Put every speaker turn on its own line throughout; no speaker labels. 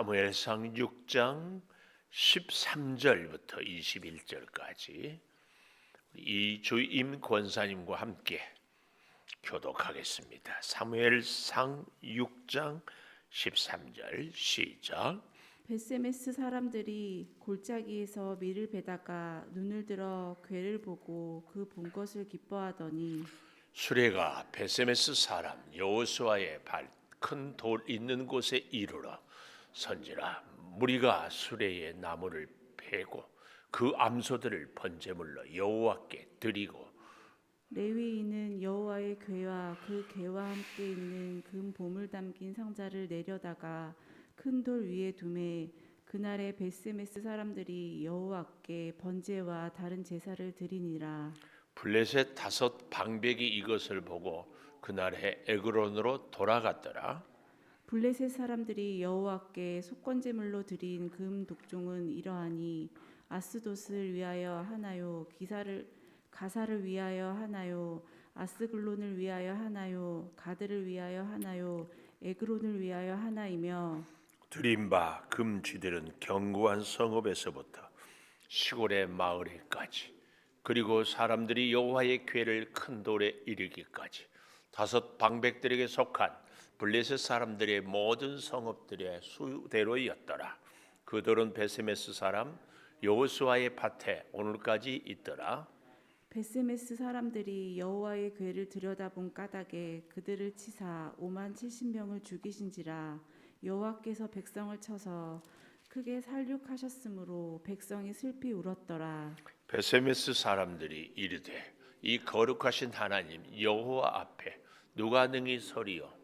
사무엘상 6장 13절부터 21절까지 이 주임 권사님과 함께 교독하겠습니다. 사무엘상 6장 13절 시작.
벳세메스 사람들이 골짜기에서 밀을 베다가 눈을 들어 괴를 보고 그 본 것을 기뻐하더니
수레가 벳세메스 사람 여호수아의 큰 돌 있는 곳에 이르러 선지라 무리가 수레의 나무를 베고 그 암소들을 번제물로 여호와께 드리고
레위인은 여호와의 궤와 그 궤와 함께 있는 금 보물 담긴 상자를 내려다가 큰 돌 위에 두매 그날에 벳세메스 사람들이 여호와께 번제와 다른 제사를 드리니라.
블레셋 5 방백이 이것을 보고 그날에 에그론으로 돌아갔더라.
블레셋 사람들이 여호와께 속건제물로 드린 금 독종은 이러하니 아스돗을 위하여 하나요, 가사를 위하여 하나요, 아스글론을 위하여 하나요, 가드를 위하여 하나요, 에그론을 위하여 하나이며
드린 바 금쥐들은 견고한 성읍에서부터 시골의 마을에까지 그리고 사람들이 여호와의 궤를 큰 돌에 이르기까지 5 방백들에게 속한 블레셋 사람들의 모든 성읍들의 수대로였더라. 그 돌은 벳세메스 사람 여호수아의 밭에 오늘까지 있더라.
벳세메스 사람들이 여호와의 궤를 들여다본 까닭에 그들을 치사 5만 70명을 죽이신지라. 여호와께서 백성을 쳐서 크게 살육하셨으므로 백성이 슬피 울었더라.
벳세메스 사람들이 이르되 이 거룩하신 하나님 여호와 앞에 누가 능히 서리요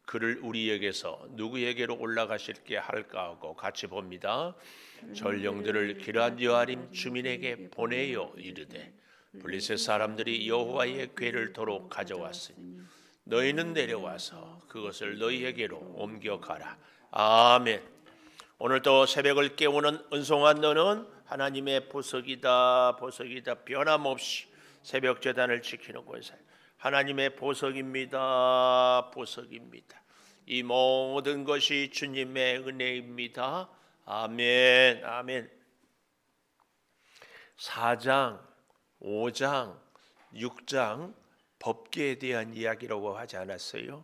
그를 우리에게서 누구에게로 올라가실게 할까 하고 같이 봅니다. 전령들을 기럇 여아림 주민에게 보내요 이르되 블레셋 사람들이 여호와의 궤를 도로 가져왔으니 너희는 내려와서 그것을 너희에게로 옮겨가라. 아멘. 오늘도 새벽을 깨우는 은송한 너는 하나님의 보석이다. 변함없이 새벽 제단을 지키는 권사 하나님의 보석입니다. 이 모든 것이 주님의 은혜입니다. 아멘. 4장, 5장, 6장 법궤에 대한 이야기라고 하지 않았어요?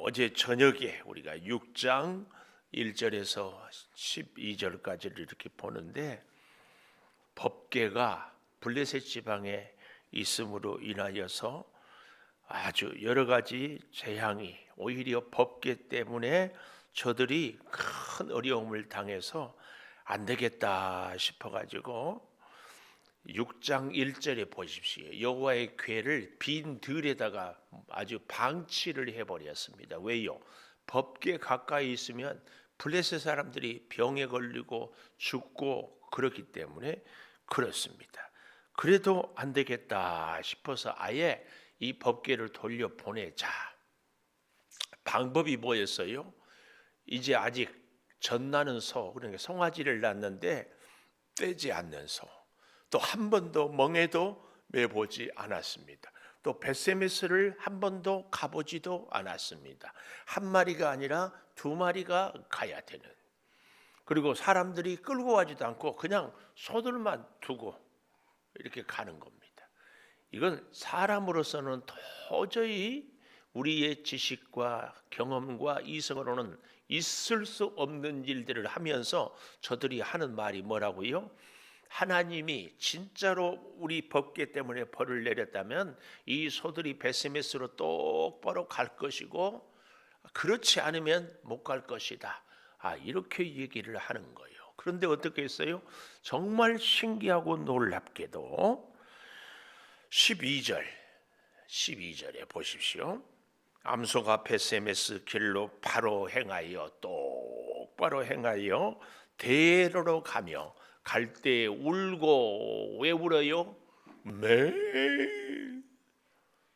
어제 저녁에 우리가 6장 1절에서 12절까지를 이렇게 보는데 법궤가 블레셋 지방에 있음으로 인하여서 아주 여러 가지 재앙이 오히려 법궤 때문에 저들이 큰 어려움을 당해서 안 되겠다 싶어가지고 6장 1절에 보십시오. 여호와의 궤를 빈 들에다가 아주 방치를 해버렸습니다. 왜요? 법궤 가까이 있으면 블레셋 사람들이 병에 걸리고 죽고 그렇기 때문에 그렇습니다. 그래도 안 되겠다 싶어서 아예 이 법궤를 돌려보내자. 방법이 뭐였어요? 이제 아직 젖나는 소, 그러니까 송아지를 낳는데 떼지 않는 소, 또 한 번도 멍에도 매보지 않았습니다. 또 벳세메스를 한 번도 가보지도 않았습니다. 한 마리가 아니라 2마리가 가야 되는. 그리고 사람들이 끌고 가지도 않고 그냥 소들만 두고 이렇게 가는 겁니다. 이건 사람으로서는 도저히 우리의 지식과 경험과 이성으로는 있을 수 없는 일들을 하면서 저들이 하는 말이 뭐라고요? 하나님이 진짜로 우리 법궤 때문에 벌을 내렸다면 이 소들이 벳세메스로 똑바로 갈 것이고 그렇지 않으면 못 갈 것이다. 이렇게 얘기를 하는 거예요. 그런데 어떻게 했어요? 정말 신기하고 놀랍게도 12절에 보십시오. 암소가 벳세메스 길로 바로 행하여 똑바로 행하여 대로로 가며 갈 때 울고 왜 울어요? 매일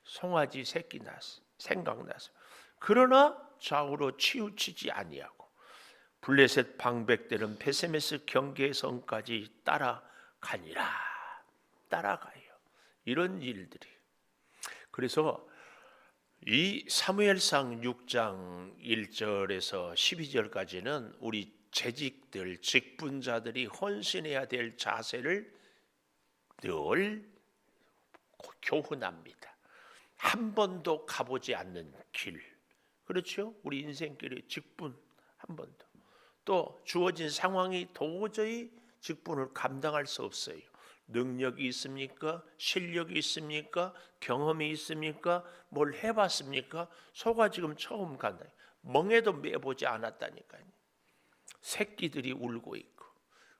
송아지 새끼 났어. 생각나서. 그러나 좌우로 치우치지 아니하고 블레셋 방백들은 벳세메스 경계선까지 따라가요. 이런 일들이. 그래서 이 사무엘상 6장 1절에서 12절까지는 우리 재직들, 직분자들이 헌신해야 될 자세를 늘 교훈합니다. 한 번도 가보지 않는 길, 그렇죠? 우리 인생길의 직분 한 번도, 또 주어진 상황이 도저히 직분을 감당할 수 없어요. 능력이 있습니까? 실력이 있습니까? 경험이 있습니까? 뭘 해봤습니까? 소가 지금 처음 간다. 멍에도 매보지 않았다니까요. 새끼들이 울고 있고,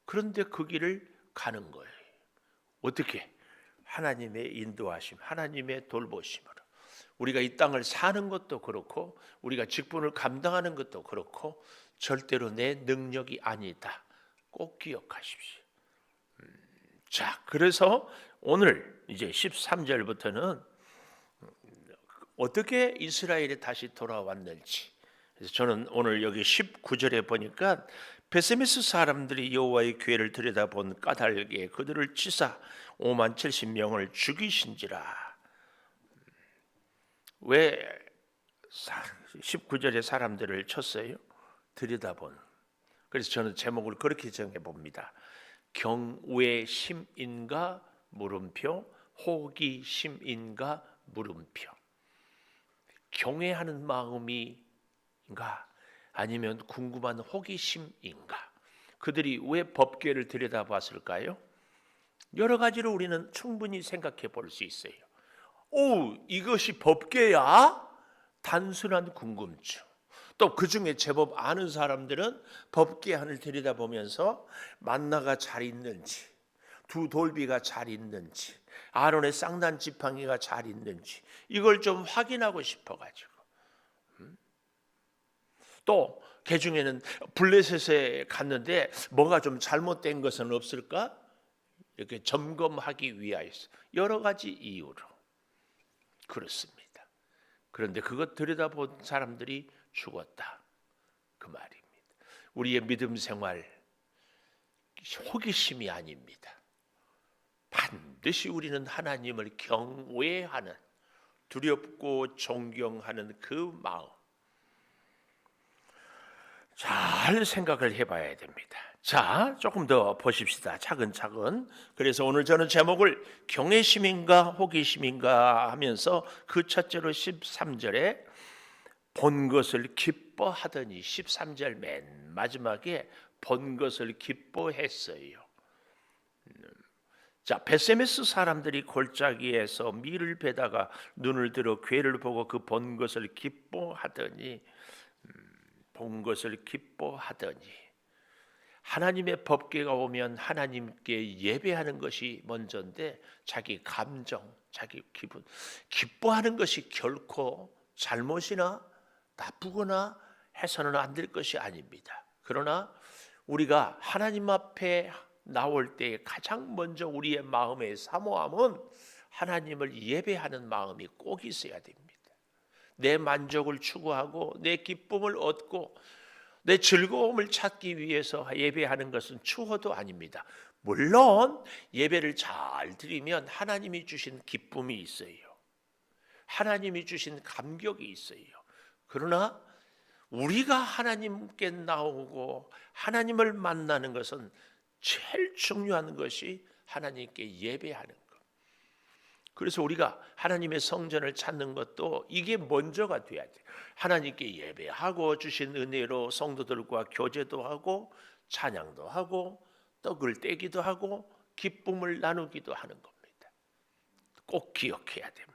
그런데 그 길을 가는 거예요. 어떻게? 하나님의 인도하심, 하나님의 돌보심으로. 우리가 이 땅을 사는 것도 그렇고, 우리가 직분을 감당하는 것도 그렇고, 절대로 내 능력이 아니다. 꼭 기억하십시오. 자, 그래서 오늘 이제 13절부터는 어떻게 이스라엘이 다시 돌아왔는지, 그래서 저는 오늘 여기 19절에 보니까 베세메스 사람들이 여호와의 교회를 들여다본 까닭에 그들을 치사 5만 70명을 죽이신지라. 왜 19절에 사람들을 쳤어요? 들여다본. 그래서 저는 제목을 그렇게 정해봅니다. 경외심인가 물음표, 호기심인가 물음표. 경외하는 마음인가 아니면 궁금한 호기심인가. 그들이 왜 법궤를 들여다봤을까요? 여러 가지로 우리는 충분히 생각해 볼 수 있어요. 오, 이것이 법궤야? 단순한 궁금증. 또 그중에 제법 아는 사람들은 법궤 안을 들여다보면서 만나가 잘 있는지, 두 돌비가 잘 있는지, 아론의 쌍난 지팡이가 잘 있는지 이걸 좀 확인하고 싶어가지고. 또 그중에는 블레셋에 갔는데 뭐가 좀 잘못된 것은 없을까? 이렇게 점검하기 위하여서 여러 가지 이유로 그렇습니다. 그런데 그것 들여다본 사람들이 죽었다, 그 말입니다. 우리의 믿음 생활 호기심이 아닙니다. 반드시 우리는 하나님을 경외하는, 두렵고 존경하는 그 마음, 잘 생각을 해봐야 됩니다. 자, 조금 더 보십시다. 차근차근. 그래서 오늘 저는 제목을 경외심인가 호기심인가 하면서 그 첫째로 13절에 본 것을 기뻐하더니, 13절 맨 마지막에 본 것을 기뻐했어요. 자, 베세메스 사람들이 골짜기에서 밀을 베다가 눈을 들어 괴를 보고 그 본 것을 기뻐하더니, 본 것을 기뻐하더니, 하나님의 법궤가 오면 하나님께 예배하는 것이 먼저인데 자기 감정, 자기 기분, 기뻐하는 것이 결코 잘못이나 나쁘거나 해서는 안 될 것이 아닙니다. 그러나 우리가 하나님 앞에 나올 때 가장 먼저 우리의 마음의 사모함은 하나님을 예배하는 마음이 꼭 있어야 됩니다. 내 만족을 추구하고 내 기쁨을 얻고 내 즐거움을 찾기 위해서 예배하는 것은 추호도 아닙니다. 물론 예배를 잘 드리면 하나님이 주신 기쁨이 있어요. 하나님이 주신 감격이 있어요. 그러나 우리가 하나님께 나오고 하나님을 만나는 것은 제일 중요한 것이 하나님께 예배하는 것. 그래서 우리가 하나님의 성전을 찾는 것도 이게 먼저가 돼야 돼요. 하나님께 예배하고 주신 은혜로 성도들과 교제도 하고 찬양도 하고 떡을 떼기도 하고 기쁨을 나누기도 하는 겁니다. 꼭 기억해야 됩니다.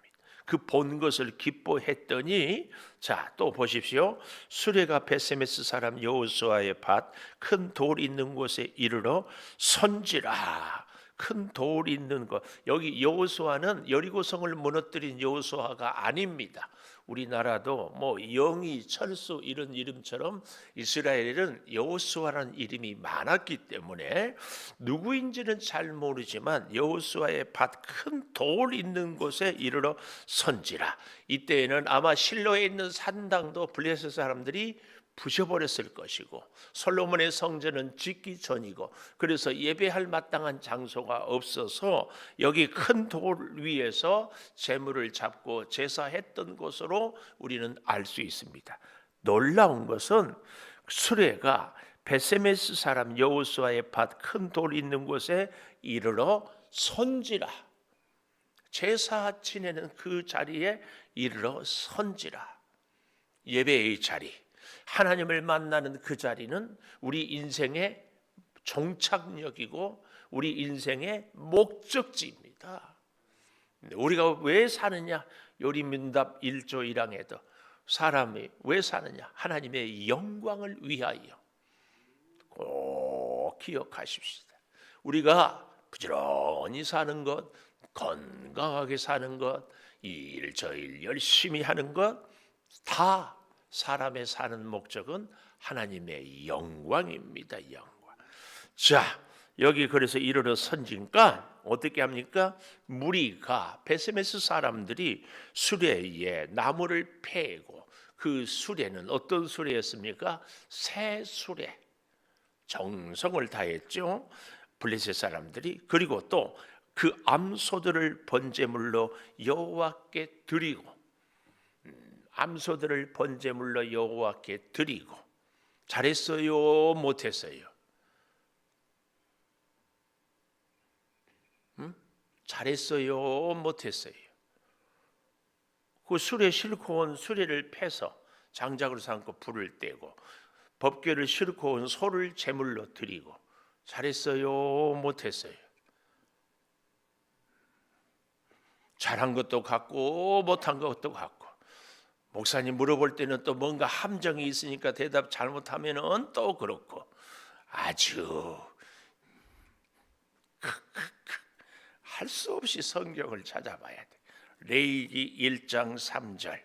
그 본 것을 기뻐했더니, 자, 또 보십시오. 수레가 베세메스 사람 여호수아의 밭 큰 돌 있는 곳에 이르러 선지라. 큰 돌 있는 것. 여기 여호수아는 여리고성을 무너뜨린 여호수아가 아닙니다. 우리나라도 뭐 영이, 철수 이런 이름처럼 이스라엘에는 여호수아라는 이름이 많았기 때문에 누구인지는 잘 모르지만 여호수아의 밭 큰 돌 있는 곳에 이르러 선지라. 이때에는 아마 실로에 있는 산당도 블레셋 사람들이 부셔버렸을 것이고 솔로몬의 성전은 짓기 전이고 그래서 예배할 마땅한 장소가 없어서 여기 큰 돌 위에서 제물을 잡고 제사했던 것으로 우리는 알 수 있습니다. 놀라운 것은 수레가 베세메스 사람 여호수아의 밭 큰 돌 있는 곳에 이르러 선지라. 제사 지내는 그 자리에 이르러 선지라. 예배의 자리, 하나님을 만나는 그 자리는 우리 인생의 종착역이고 우리 인생의 목적지입니다. 우리가 왜 사느냐? 요리문답 1조 1항에도 사람이 왜 사느냐? 하나님의 영광을 위하여. 꼭 기억하십시다. 우리가 부지런히 사는 것, 건강하게 사는 것, 일 저일 열심히 하는 것, 다 사람의 사는 목적은 하나님의 영광입니다. 영광. 자, 여기 그래서 이르러 선지니까 어떻게 합니까? 무리가 베세메스 사람들이 수레에 나무를 패고 그 수레는 어떤 수레였습니까? 새 수레. 정성을 다했죠. 블레셋 사람들이. 그리고 또 그 암소들을 번제물로 여호와께 드리고 암소들을 번제물로 여호와께 드리고 잘했어요? 못했어요? 잘했어요? 못했어요? 그 수레 싣고 온 수레를 패서 장작으로 삼고 불을 떼고 법궤를 싣고 온 소를 제물로 드리고 잘했어요? 못했어요? 잘한 것도 같고 못한 것도 같고 목사님 물어볼 때는 또 뭔가 함정이 있으니까 대답 잘못하면은 또 그렇고 아주 할 수 없이 성경을 찾아봐야 돼. 레위기 1장 3절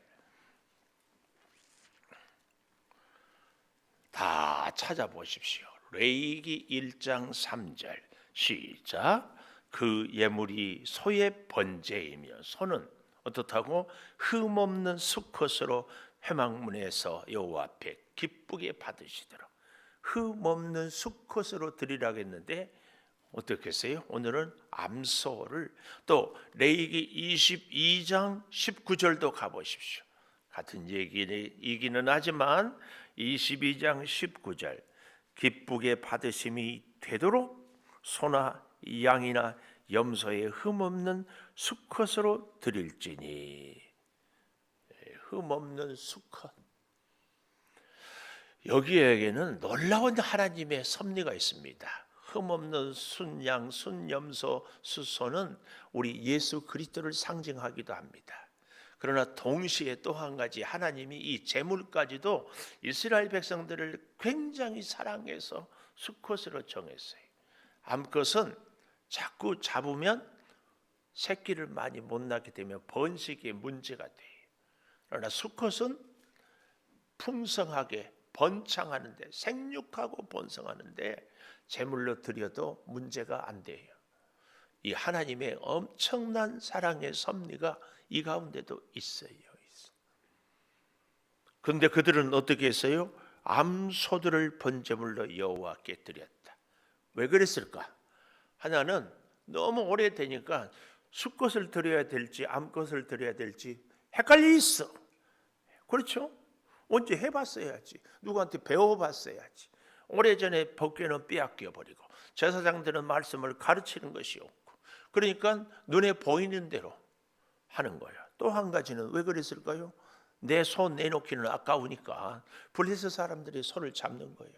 다 찾아보십시오. 레위기 1장 3절 시작. 그 예물이 소의 번제이며 소는 어떻다고? 흠없는 수컷으로 회막문에서 여호와 앞에 기쁘게 받으시도록 흠없는 수컷으로 드리라고 했는데 어떻게 했어요? 오늘은 암소를. 또 레위기 22장 19절도 가보십시오. 같은 얘기이기는 하지만 22장 19절 기쁘게 받으심이 되도록 소나 양이나 염소의 흠없는 수컷으로 드릴지니. 흠없는 수컷. 여기에는 놀라운 하나님의 섭리가 있습니다. 흠없는 순양, 순염소, 수소는 우리 예수 그리스도를 상징하기도 합니다. 그러나 동시에 또 한 가지 하나님이 이 제물까지도 이스라엘 백성들을 굉장히 사랑해서 수컷으로 정했어요. 암컷은 자꾸 잡으면 새끼를 많이 못 낳게 되면 번식에 문제가 돼요. 그러나 수컷은 풍성하게 번창하는데 생육하고 번성하는데 제물로 드려도 문제가 안 돼요. 이 하나님의 엄청난 사랑의 섭리가 이 가운데도 있어요. 그런데 그들은 어떻게 했어요? 암소들을 번제물로 여호와께 드렸다. 왜 그랬을까? 하나는 너무 오래되니까 수컷을 드려야 될지 암컷을 드려야 될지 헷갈려 있어. 그렇죠? 언제 해봤어야지. 누구한테 배워봤어야지. 오래전에 법궤는 빼앗겨 버리고 제사장들은 말씀을 가르치는 것이 없고 그러니까 눈에 보이는 대로 하는 거예요. 또 한 가지는 왜 그랬을까요? 내 소 내놓기는 아까우니까 블레셋 사람들이 소를 잡는 거예요.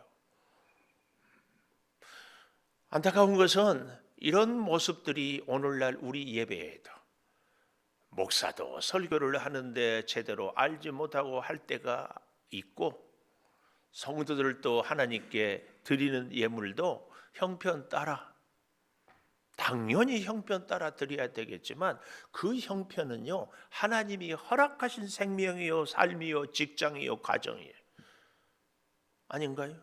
안타까운 것은 이런 모습들이 오늘날 우리 예배에도 목사도 설교를 하는데 제대로 알지 못하고 할 때가 있고 성도들도 하나님께 드리는 예물도 형편 따라 당연히 형편 따라 드려야 되겠지만 그 형편은요 하나님이 허락하신 생명이요 삶이요 직장이요 가정이에요. 아닌가요?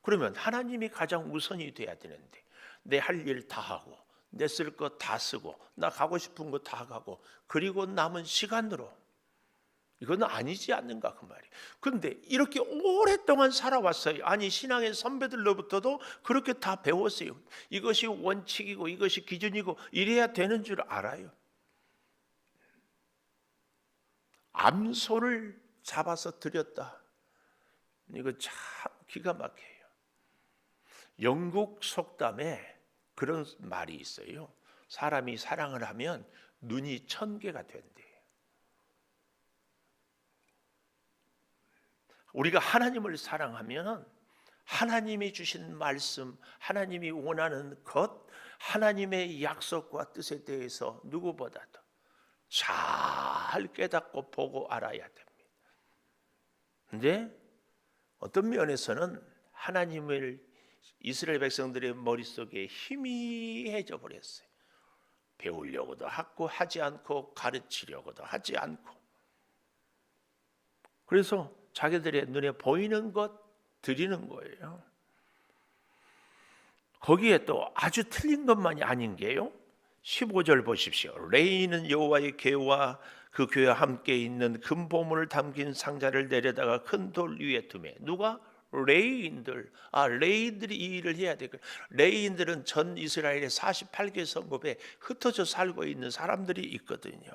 그러면 하나님이 가장 우선이 돼야 되는데 내 할 일 다 하고 내 쓸 거 다 쓰고 나 가고 싶은 거 다 가고 그리고 남은 시간으로 이건 아니지 않는가 그 말이에요. 그런데 이렇게 오랫동안 살아왔어요. 아니 신앙의 선배들로부터도 그렇게 다 배웠어요. 이것이 원칙이고 이것이 기준이고 이래야 되는 줄 알아요. 암소를 잡아서 드렸다. 이거 참 기가 막혀요. 영국 속담에 그런 말이 있어요. 사람이 사랑을 하면 눈이 1000개가 된대요. 우리가 하나님을 사랑하면 하나님이 주신 말씀, 하나님이 원하는 것, 하나님의 약속과 뜻에 대해서 누구보다도 잘 깨닫고 보고 알아야 됩니다. 근데 어떤 면에서는 하나님을 이스라엘 백성들의 머릿속에 희미해져 버렸어요. 배우려고도 하지 않고 가르치려고도 하지 않고, 그래서 자기들의 눈에 보이는 것 드리는 거예요. 거기에 또 아주 틀린 것만이 아닌 게요. 15절 보십시오. 레이는 여호와의 궤와 그 궤와 함께 있는 금보물을 담긴 상자를 내려다가 큰 돌 위에 두매. 누가? 레이인들. 레이들이 이 일을 해야 되고, 레이인들은 전 이스라엘의 48개 성읍에 흩어져 살고 있는 사람들이 있거든요.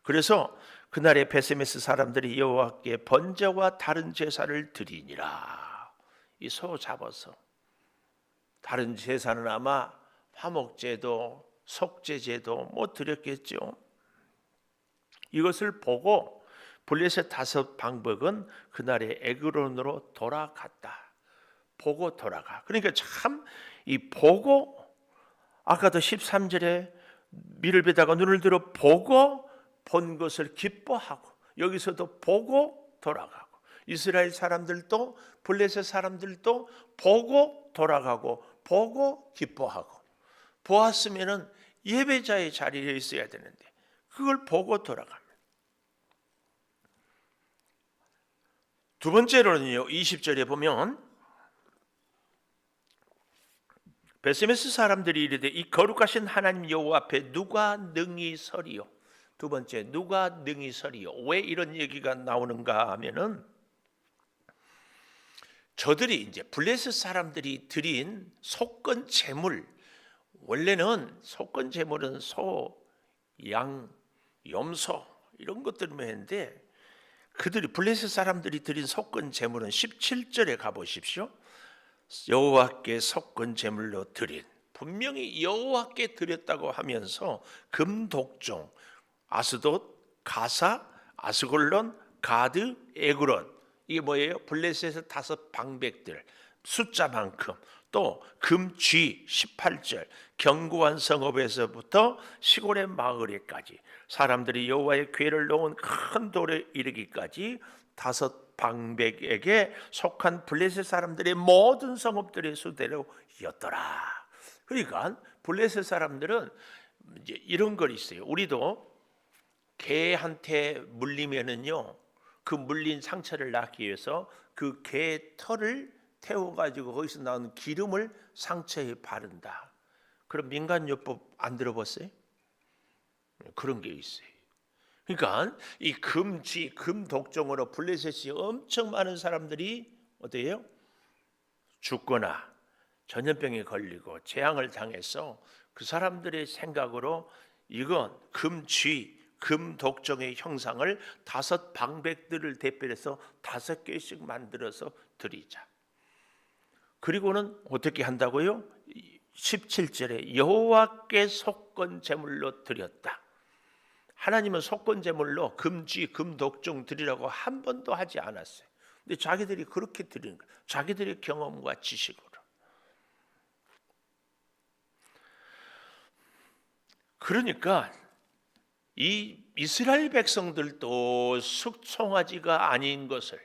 그래서 그날에 베세메스 사람들이 여호와께 번제와 다른 제사를 드리니라. 이 소 잡아서 다른 제사는 아마 화목제도, 속죄제도 드렸겠죠. 이것을 보고 블레셋 5 방백은 그날에 에그론으로 돌아갔다. 보고 돌아가. 그러니까 참 이 보고, 아까도 13절에 밀을 베다가 눈을 들어 보고 본 것을 기뻐하고, 여기서도 보고 돌아가고, 이스라엘 사람들도 블레셋 사람들도 보고 돌아가고 보고 기뻐하고, 보았으면은 예배자의 자리에 있어야 되는데 그걸 보고 돌아갑니다. 두 번째로는요, 20절에 보면 베세메스 사람들이 이르되 이 거룩하신 하나님 여호와 앞에 누가 능히 서리요? 두 번째, 누가 능히 서리요? 왜 이런 얘기가 나오는가 하면은, 저들이 이제 블레셋 사람들이 드린 속건 제물, 원래는 속건 제물은 소, 양, 염소 이런 것들만 했는데, 그들이 블레셋 사람들이 드린 속건 제물은 17절에 가보십시오. 여호와께 속건 제물로 드린, 분명히 여호와께 드렸다고 하면서 금독종, 아스돗, 가사, 아스골론, 가드, 에그론, 이게 뭐예요? 블레셋의 5 방백들 숫자만큼, 또 금쥐 18절, 견고한 성읍에서부터 시골의 마을에까지 사람들이 여호와의 궤를 놓은 큰 돌에 이르기까지 5 방백에게 속한 블레셋 사람들의 모든 성읍들의 수대로였더라. 그러니까 블레셋 사람들은 이제 이런 걸 있어요. 우리도 개한테 물리면은요, 그 물린 상처를 낫기 위해서 그 개 털을 태워가지고 거기서 나오는 기름을 상처에 바른다. 그럼 민간요법 안 들어봤어요? 그런 게 있어요. 그러니까 이 금쥐, 금독종으로 블레셋이 엄청 많은 사람들이 어때요? 죽거나 전염병에 걸리고 재앙을 당해서 그 사람들의 생각으로 이건 금쥐, 금독종의 형상을 5 방백들을 대표해서 5개씩 만들어서 드리자. 그리고는 어떻게 한다고요? 17절에 여호와께 속건 제물로 드렸다. 하나님은 속건 제물로 금쥐, 금독종 드리라고 한 번도 하지 않았어요. 근데 자기들이 그렇게 드리는 거예요. 자기들의 경험과 지식으로. 그러니까 이 이스라엘 백성들도 숙송아지가 아닌 것을,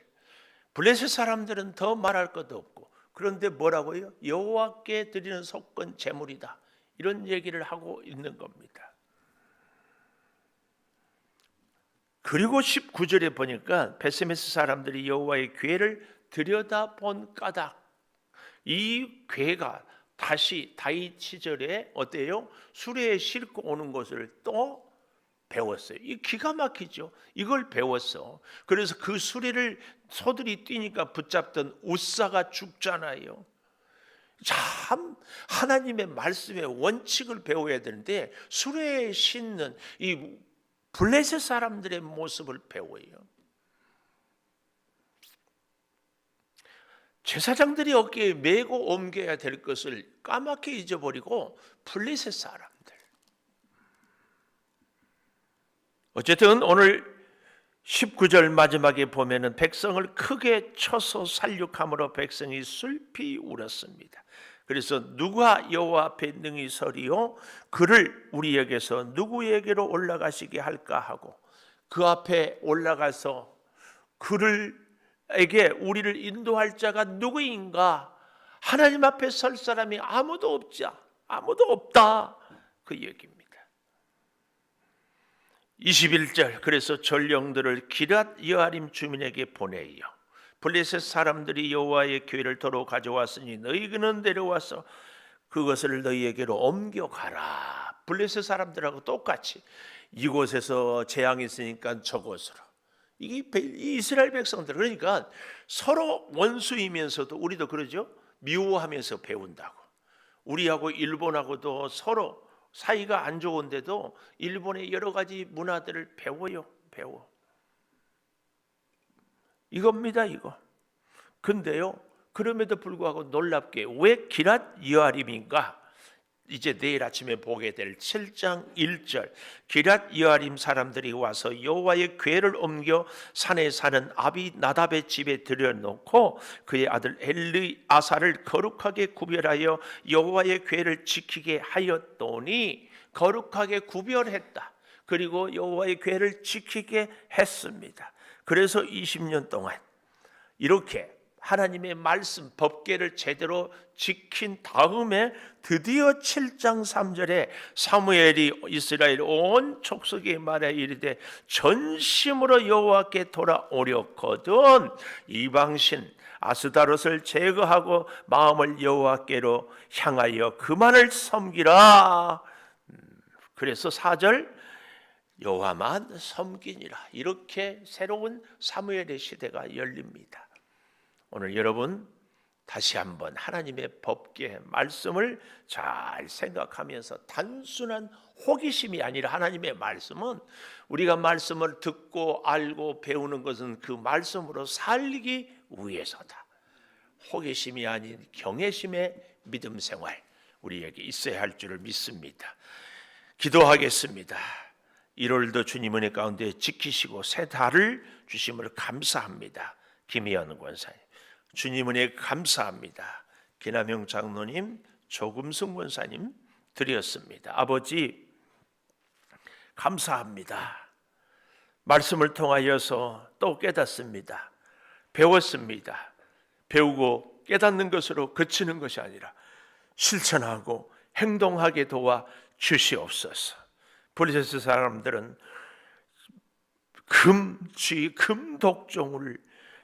블레셋 사람들은 더 말할 것도 없고, 그런데 뭐라고요? 여호와께 드리는 속건 제물이다, 이런 얘기를 하고 있는 겁니다. 그리고 19절에 보니까 베세메스 사람들이 여호와의 궤를 들여다본 까닭, 이 궤가 다시 다윗 시절에 어때요? 수레에 싣고 오는 것을 또 배웠어요. 이 기가 막히죠. 이걸 배웠어. 그래서 그 수레를 소들이 뛰니까 붙잡던 웃사가 죽잖아요. 참 하나님의 말씀의 원칙을 배워야 되는데 수레에 싣는 이 블레셋 사람들의 모습을 배워요. 제사장들이 어깨에 메고 옮겨야 될 것을 까맣게 잊어버리고 블레셋 사람들. 어쨌든 오늘 19절 마지막에 보면은 백성을 크게 쳐서 살육함으로 백성이 슬피 울었습니다. 그래서 누가 여호와 앞에 능히 서리요 그를 우리에게서 누구에게로 올라가시게 할까 하고 그 앞에 올라가서 그를에게 우리를 인도할 자가 누구인가? 하나님 앞에 설 사람이 아무도 없다. 그 얘기입니다. 21절 그래서 전령들을 기럇 여아림 주민에게 보내요. 블레셋 사람들이 여호와의 교회를 도로 가져왔으니 너희는 데려와서 그것을 너희에게로 옮겨가라. 블레셋 사람들하고 똑같이 이곳에서 재앙이 있으니까 저곳으로. 이게 이스라엘 백성들 그러니까 서로 원수이면서도 우리도 그러죠. 미워하면서 배운다고. 우리하고 일본하고도 서로 사이가 안 좋은데도 일본의 여러 가지 문화들을 배워. 이겁니다, 이거. 근데요, 그럼에도 불구하고 놀랍게 왜 기럇 여아림인가? 이제 내일 아침에 보게 될 7장 1절 기럇 여아림 사람들이 와서 여호와의 궤를 옮겨 산에 사는 아비나답의 집에 들여놓고 그의 아들 엘리아사를 거룩하게 구별하여 여호와의 궤를 지키게 하였더니 거룩하게 구별했다. 그리고 여호와의 궤를 지키게 했습니다. 그래서 20년 동안 이렇게 하나님의 말씀 법궤를 제대로 지킨 다음에 드디어 7장 3절에 사무엘이 이스라엘 온 족속에 말하여 이르되 전심으로 여호와께 돌아오려거든 이방신 아스다롯을 제거하고 마음을 여호와께로 향하여 그만을 섬기라. 그래서 4절 여호와만 섬기니라. 이렇게 새로운 사무엘의 시대가 열립니다. 오늘 여러분 다시 한번 하나님의 법궤 말씀을 잘 생각하면서 단순한 호기심이 아니라 하나님의 말씀은 우리가 말씀을 듣고 알고 배우는 것은 그 말씀으로 살기 위해서다. 호기심이 아닌 경외심의 믿음 생활 우리에게 있어야 할 줄을 믿습니다. 기도하겠습니다. 1월도 주님 은혜 가운데 지키시고 새 달을 주심을 감사합니다. 김희연 권사님 주님 은혜 감사합니다. 기남용 장로님 조금승 권사님 드렸습니다. 아버지 감사합니다. 말씀을 통하여서 또 깨닫습니다. 배웠습니다. 배우고 깨닫는 것으로 그치는 것이 아니라 실천하고 행동하게 도와 주시옵소서. 블레셋 사람들은 금독종을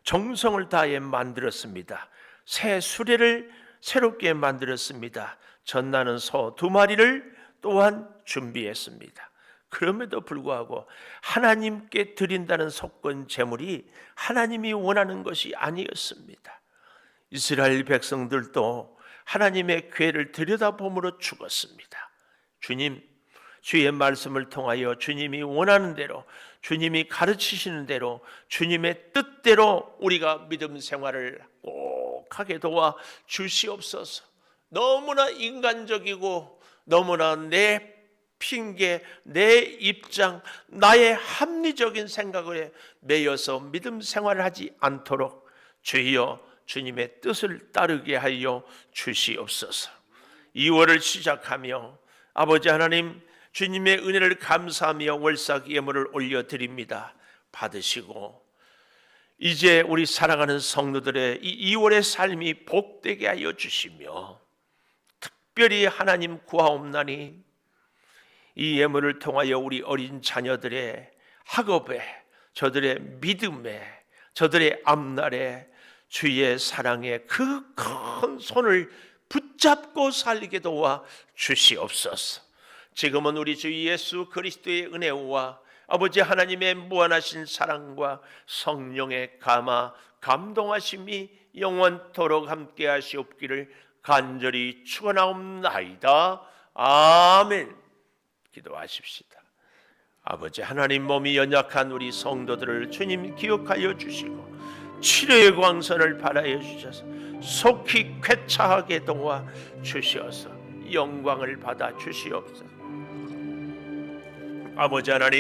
정성을 다해 만들었습니다. 새 수레를 새롭게 만들었습니다. 전나는 소 2마리를 또한 준비했습니다. 그럼에도 불구하고 하나님께 드린다는 속건 제물이 하나님이 원하는 것이 아니었습니다. 이스라엘 백성들도 하나님의 궤를 들여다봄으로 죽었습니다. 주님, 주의 말씀을 통하여 주님이 원하는 대로 주님이 가르치시는 대로 주님의 뜻대로 우리가 믿음 생활을 꼭 하게 도와 주시옵소서. 너무나 인간적이고 너무나 내 핑계, 내 입장, 나의 합리적인 생각에 매여서 믿음 생활을 하지 않도록 주여 주님의 뜻을 따르게 하여 주시옵소서. 2월을 시작하며 아버지 하나님 주님의 은혜를 감사하며 월삭 예물을 올려드립니다. 받으시고 이제 우리 사랑하는 성도들의 이 2월의 삶이 복되게 하여 주시며 특별히 하나님 구하옵나니 이 예물을 통하여 우리 어린 자녀들의 학업에 저들의 믿음에 저들의 앞날에 주의 사랑에 그 큰 손을 붙잡고 살게 도와 주시옵소서. 지금은 우리 주 예수 그리스도의 은혜와 아버지 하나님의 무한하신 사랑과 성령의 감동하심이 영원토록 함께 하시옵기를 간절히 축원하옵나이다. 아멘. 기도하십시다. 아버지 하나님, 몸이 연약한 우리 성도들을 주님 기억하여 주시고 치료의 광선을 발하여 주셔서 속히 쾌차하게 도와 주시어서 영광을 받아 주시옵소서. 아버지 하나님,